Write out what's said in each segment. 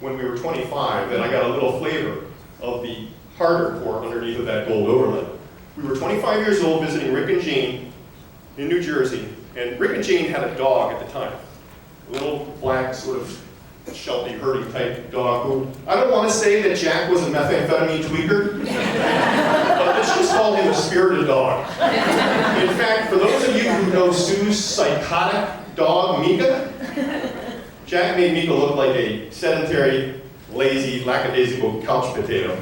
when we were 25 that I got a little flavor of the harder core underneath of that gold overlay. We were 25 years old visiting Rick and Jane in New Jersey, and Rick and Jane had a dog at the time. A little black, sort of Sheltie herding type dog who, I don't want to say that Jack was a methamphetamine tweaker, but let's just call him a spirited dog. In fact, for those of you who know Sue's psychotic dog, Mika, Jack made Mika look like a sedentary, lazy, lackadaisical couch potato.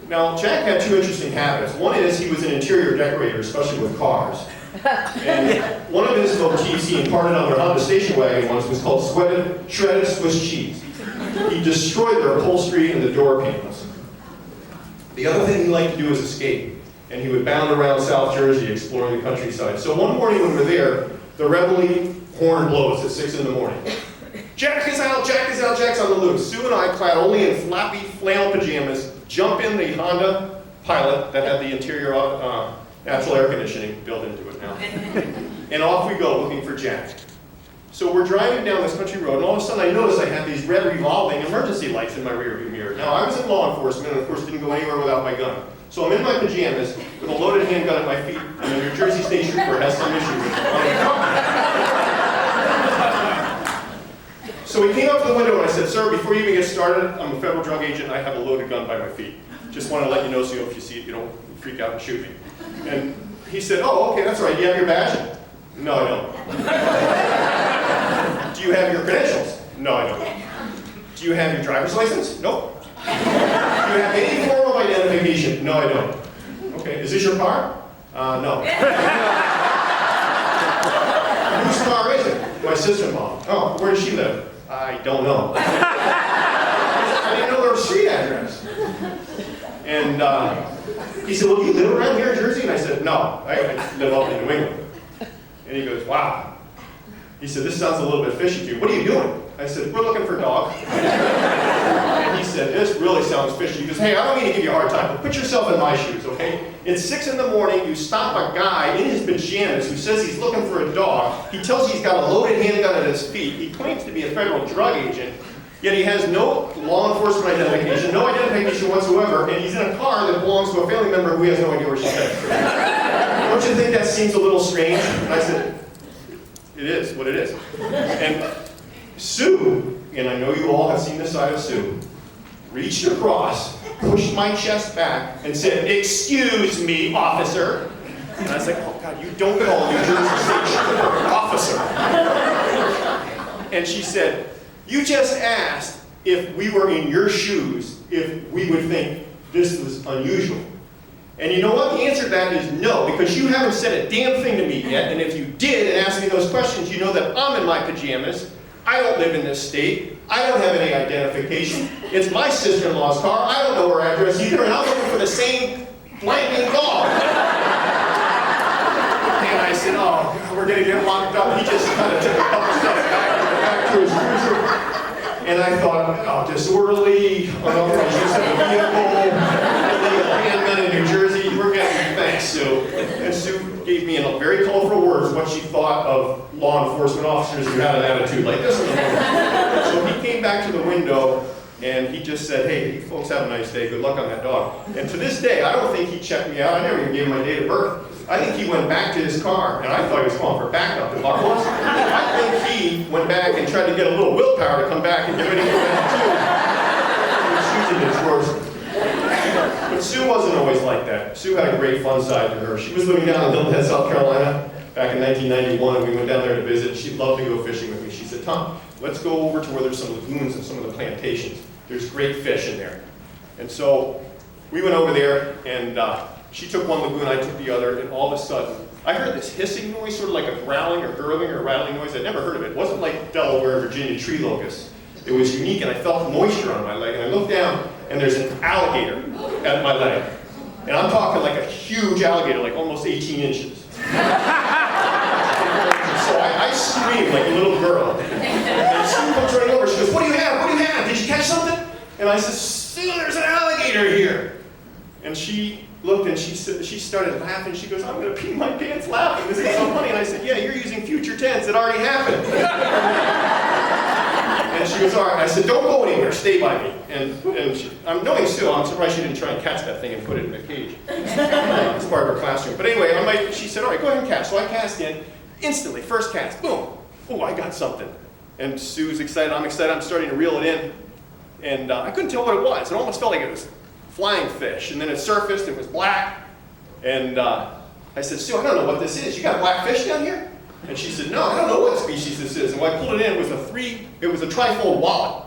Now, Jack had two interesting habits. One is he was an interior decorator, especially with cars. And one of his motifs he imparted on their Honda station wagon once was called shredded Swiss cheese. He destroyed their upholstery and the door panels. The other thing he liked to do was escape, and he would bound around South Jersey exploring the countryside. So one morning when we were there, the Reveille horn blows at 6 in the morning. Jack is out, Jack is out, Jack's on the loose. Sue and I, clad only in flappy flannel pajamas, jump in the Honda Pilot that had the interior natural air conditioning built into it now. And off we go looking for Jack. So we're driving down this country road, and all of a sudden I noticed I had these red revolving emergency lights in my rearview mirror. Now I was in law enforcement and of course didn't go anywhere without my gun. So I'm in my pajamas with a loaded handgun at my feet, and a New Jersey state trooper has some issue with it. So he came up to the window and I said, "Sir, before you even get started, I'm a federal drug agent, I have a loaded gun by my feet. Just want to let you know so if you see it, you don't freak out and shoot me." And he said, "Oh, okay, that's all right. Do you have your badge?" "No, I don't." "Do you have your credentials?" "No, I don't." "Do you have your driver's license?" "Nope." "Do you have any form of identification?" "No, I don't." "Okay, is this your car?" No." "Whose car is it?" "My sister-in-law." "Oh, where does she live?" "I don't know." I didn't know their street address. And he said, "Well, do you live around here in Jersey?" And I said, "No, I live up in New England." And he goes, "Wow." He said, "This sounds a little bit fishy to you. What are you doing?" I said, "We're looking for a dog." And he said, "This really sounds fishy." He goes, "Hey, I don't mean to give you a hard time, but put yourself in my shoes, okay? It's 6 in the morning, you stop a guy in his pajamas who says he's looking for a dog. He tells you he's got a loaded handgun at his feet. He claims to be a federal drug agent, yet he has no law enforcement identification, no identification whatsoever, and he's in a car that belongs to a family member who has no idea where she's headed. Don't you think that seems a little strange?" And I said, "It is what it is." And Sue, and I know you all have seen this side of Sue, reached across, pushed my chest back, and said, "Excuse me, officer." And I was like, "Oh God, you don't call New Jersey State Trooper officer." And she said, "You just asked if we were in your shoes, if we would think this was unusual. And you know what? The answer to that is no, because you haven't said a damn thing to me yet, and if you did and asked me those questions, you know that I'm in my pajamas. I don't live in this state. I don't have any identification. It's my sister-in-law's car. I don't know her address either, and I'm looking for the same blanking dog." And I said, "Oh, God, we're going to get locked up." He just kind of took a couple steps back to his cruiser. And I thought, "Oh, disorderly, unauthorized use of a vehicle, illegal handgun in New Jersey, we're getting thanks, Sue." And Sue gave me in very colorful words what she thought of law enforcement officers who had an attitude like this. So he came back to the window and he just said, "Hey, you folks have a nice day. Good luck on that dog." And to this day, I don't think he checked me out. I never even gave him my date of birth. I think he went back to his car, and I thought he was calling for backup to Buckles. I think he went back and tried to get a little willpower to come back and get ready for that too. He was using his words. But Sue wasn't always like that. Sue had a great fun side to her. She was living down in Hilton Head, South Carolina, back in 1991, and we went down there to visit. She'd love to go fishing with me. She said, "Tom, let's go over to where there's some lagoons and some of the plantations. There's great fish in there." And so we went over there, and she took one lagoon, I took the other, and all of a sudden, I heard this hissing noise, sort of like a growling or gurgling or rattling noise. I'd never heard of it. It wasn't like Delaware, Virginia tree locusts. It was unique, and I felt moisture on my leg, and I looked down, and there's an alligator at my leg. And I'm talking like a huge alligator, like almost 18 inches. So I screamed like a little girl. And Sue comes running over, she goes, "What do you have? What do you have? Did you catch something?" And I said, "Sue, there's an alligator here." And she looked and she started laughing. She goes, "I'm going to pee my pants laughing. This is so funny." And I said, "Yeah, you're using future tense. It already happened." And she goes, all right. I said, don't go anywhere, stay by me. And I'm knowing Sue, I'm surprised she didn't try and catch that thing and put it in a cage. It's part of her classroom. But anyway, she said, all right, go ahead and cast. So I cast in, instantly, first cast, boom. Oh, I got something. And Sue's excited, I'm excited, I'm starting to reel it in. And I couldn't tell what it was. It almost felt like it was flying fish. And then it surfaced, it was black. And I said, Sue, I don't know what this is. You got black fish down here? And she said, no, I don't know what species this is. And when I pulled it in, it was a trifold wallet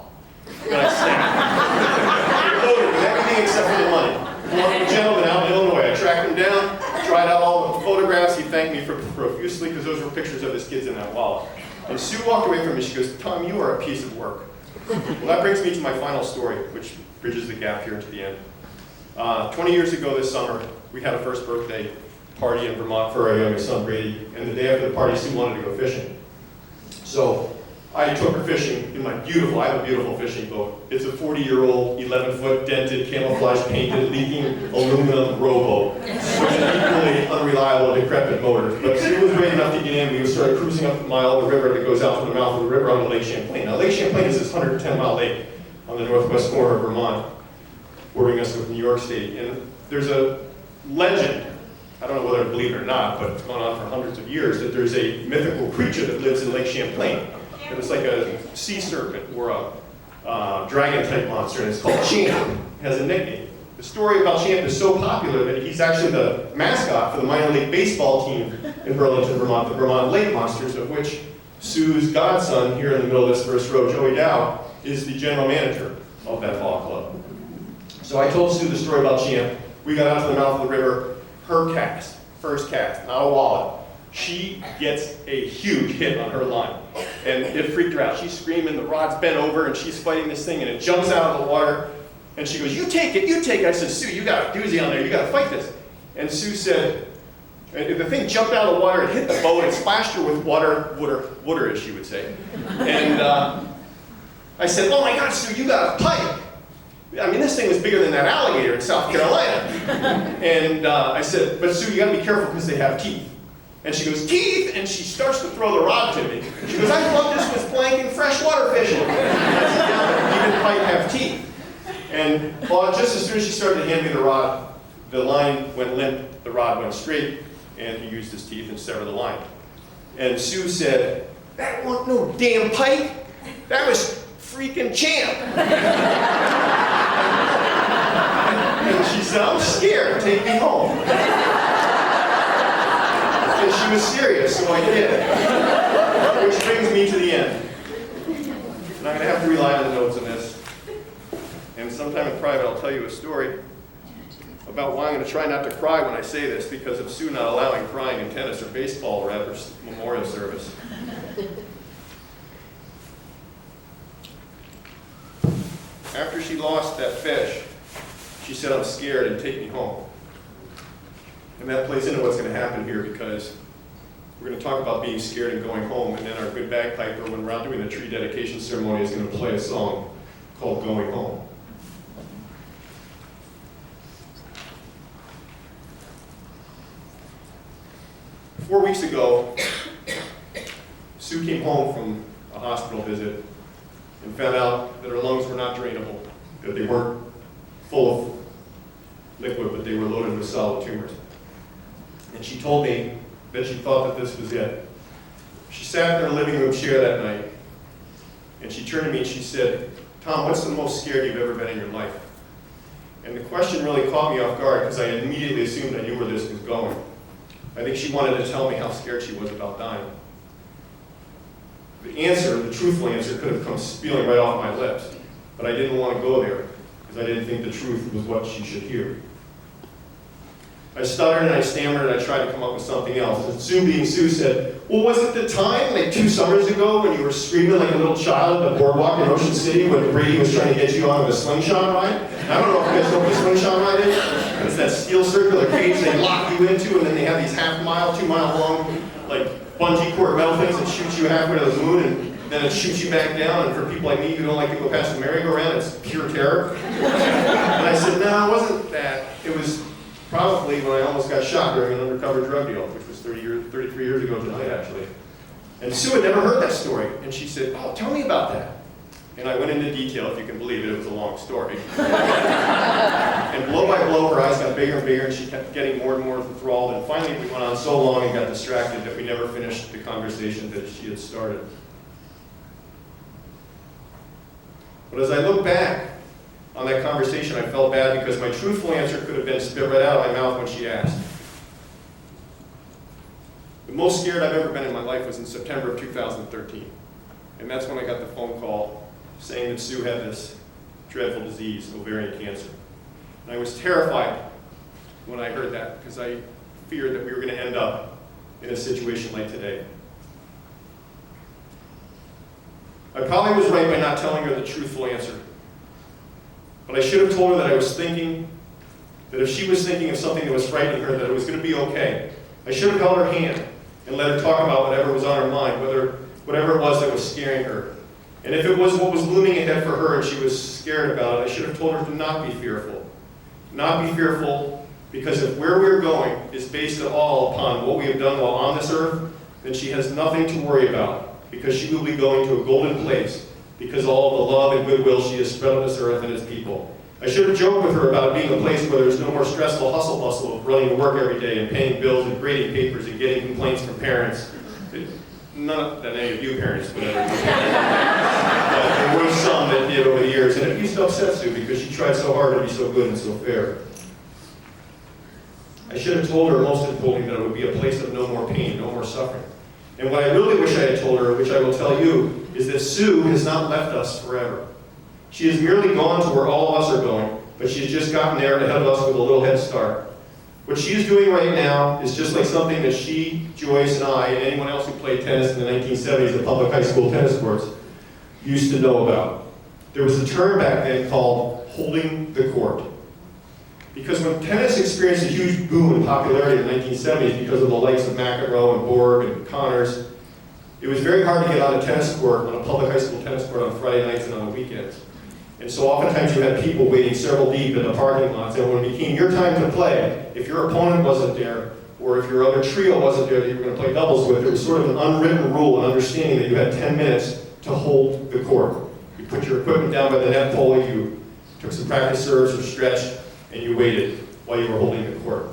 that I snapped. Loaded with everything except for the money. One gentleman out in Illinois, I tracked him down, tried out all the photographs. He thanked me profusely because those were pictures of his kids in that wallet. And Sue walked away from me. She goes, Tom, you are a piece of work. Well, that brings me to my final story, which bridges the gap here to the end. 20 years ago this summer, we had a first birthday party in Vermont for our youngest son, Brady. And the day after the party, Sue wanted to go fishing. So I took her fishing in I have a beautiful fishing boat. It's a 40-year-old, 11-foot, dented, camouflage painted, leaking aluminum rowboat with an equally unreliable, decrepit motor. But Sue was brave enough to get in. We started cruising up the mile of the river that goes out to the mouth of the river onto Lake Champlain. Now, Lake Champlain is this 110-mile lake on the northwest corner of Vermont, bordering us with New York State. And there's a legend, I don't know whether to believe it or not, but it's gone on for hundreds of years, that there's a mythical creature that lives in Lake Champlain. It was like a sea serpent or a dragon-type monster, and it's called Champ. It has a nickname. The story about Champ is so popular that he's actually the mascot for the minor league baseball team in Burlington, Vermont, the Vermont Lake Monsters, of which Sue's godson here in the middle of this first row, Joey Dow, is the general manager of that ball club. So I told Sue the story about Champ. We got out to the mouth of the river. Her cast, first cast, not a wallet. She gets a huge hit on her line. And it freaked her out. She's screaming, the rod's bent over, and she's fighting this thing, and it jumps out of the water. And she goes, you take it, you take it. I said, Sue, you got a doozy on there, you got to fight this. And Sue said, the thing jumped out of the water, it hit the boat, it splashed her with water, as she would say. And I said, oh my God, Sue, you got a pike. I mean, this thing was bigger than that alligator in South Carolina. And I said, but Sue, you got to be careful because they have teeth. And she goes, teeth? And she starts to throw the rod to me. She goes, I thought this was plankton freshwater fishing. And I said, yeah, even pike have teeth. And just as soon as she started to hand me the rod, the line went limp, the rod went straight, and he used his teeth and severed the line. And Sue said, that wasn't no damn pike. That was freaking Champ. And she said, I'm scared, take me home. And she was serious, so I did. Which brings me to the end. And I'm going to have to rely on the notes on this. And sometime in private, I'll tell you a story about why I'm going to try not to cry when I say this, because of Sue not allowing crying in tennis or baseball or at her memorial service. After she lost that fish, she said, I'm scared and take me home. And that plays into what's going to happen here, because we're going to talk about being scared and going home, and then our good bagpiper, when we're out doing the tree dedication ceremony, is going to play a song called Going Home. Four weeks ago, Sue came home from a hospital visit and found out that her lungs were not drainable, that they weren't full of liquid, but they were loaded with solid tumors. And she told me that she thought that this was it. She sat in her living room chair that night, and she turned to me and she said, Tom, what's the most scared you've ever been in your life? And the question really caught me off guard, because I immediately assumed I knew where this was going. I think she wanted to tell me how scared she was about dying. The answer, the truthful answer, could have come spewing right off my lips, but I didn't want to go there, because I didn't think the truth was what she should hear. I stuttered and I stammered and I tried to come up with something else. And Sue, being Sue, said, well, was it the time, like 2 summers ago, when you were screaming like a little child at the boardwalk in Ocean City when Brady was trying to get you on a slingshot ride? And I don't know if you guys know what a slingshot ride is. It's that steel circular cage they lock you into, and then they have these half-mile, 2-mile long, like bungee cord metal things that shoot you halfway to the moon, and then it shoots you back down. And for people like me who don't like to go past the merry-go-round, it's pure terror. And I said, no, it wasn't that. It was probably when I almost got shot during an undercover drug deal, which was 33 years ago tonight, actually. And Sue had never heard that story. And she said, oh, tell me about that. And I went into detail, if you can believe it, it was a long story. And blow by blow, her eyes got bigger and bigger, and she kept getting more and more enthralled. And finally, we went on so long and got distracted that we never finished the conversation that she had started. But as I look back on that conversation, I felt bad because my truthful answer could have been spit right out of my mouth when she asked. The most scared I've ever been in my life was in September of 2013. And that's when I got the phone call saying that Sue had this dreadful disease, ovarian cancer. And I was terrified when I heard that because I feared that we were going to end up in a situation like today. I probably was right by not telling her the truthful answer. But I should have told her that I was thinking, that if she was thinking of something that was frightening her, that it was going to be okay. I should have held her hand and let her talk about whatever was on her mind, whatever it was that was scaring her. And if it was what was looming ahead for her and she was scared about it, I should have told her to not be fearful. Not be fearful, because if where we're going is based at all upon what we have done while on this earth, then she has nothing to worry about, because she will be going to a golden place because of all the love and goodwill she has spread on this earth and its people. I should have joked with her about it being a place where there's no more stressful hustle bustle of running to work every day and paying bills and grading papers and getting complaints from parents. Not that any of you parents would ever do that. But there were some that did over the years, and it used to upset Sue because she tried so hard to be so good and so fair. I should have told her, most importantly, that it would be a place of no more pain, no more suffering. And what I really wish I had told her, which I will tell you, is that Sue has not left us forever. She has merely gone to where all of us are going, but she's just gotten there ahead of us with a little head start. What she is doing right now is just like something that she, Joyce, and I, and anyone else who played tennis in the 1970s at public high school tennis courts used to know about. There was a term back then called holding the court. Because when tennis experienced a huge boom in popularity in the 1970s because of the likes of McEnroe and Borg and Connors, it was very hard to get on a tennis court, on a public high school tennis court on Friday nights and on the weekends. And so oftentimes you had people waiting several deep in the parking lots, and when it became your time to play, if your opponent wasn't there, or if your other trio wasn't there that you were going to play doubles with, there was sort of an unwritten rule and understanding that you had 10 minutes to hold the court. You put your equipment down by the net pole, you took some practice serves or stretch, and you waited while you were holding the court.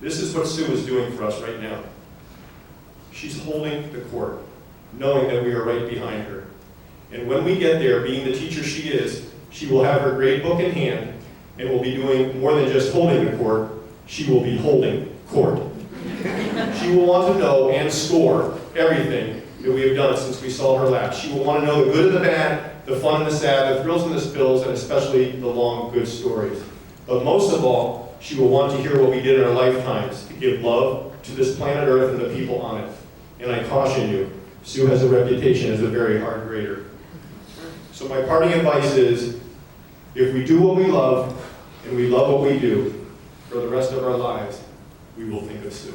This is what Sue is doing for us right now. She's holding the court, knowing that we are right behind her. And when we get there, being the teacher she is, she will have her grade book in hand and will be doing more than just holding the court, she will be holding court. She will want to know and score everything that we have done since we saw her last. She will want to know the good and the bad, the fun and the sad, the thrills and the spills, and especially the long, good stories. But most of all, she will want to hear what we did in our lifetimes to give love to this planet Earth and the people on it. And I caution you, Sue has a reputation as a very hard grader. So my parting advice is, if we do what we love, and we love what we do, for the rest of our lives, we will think of Sue.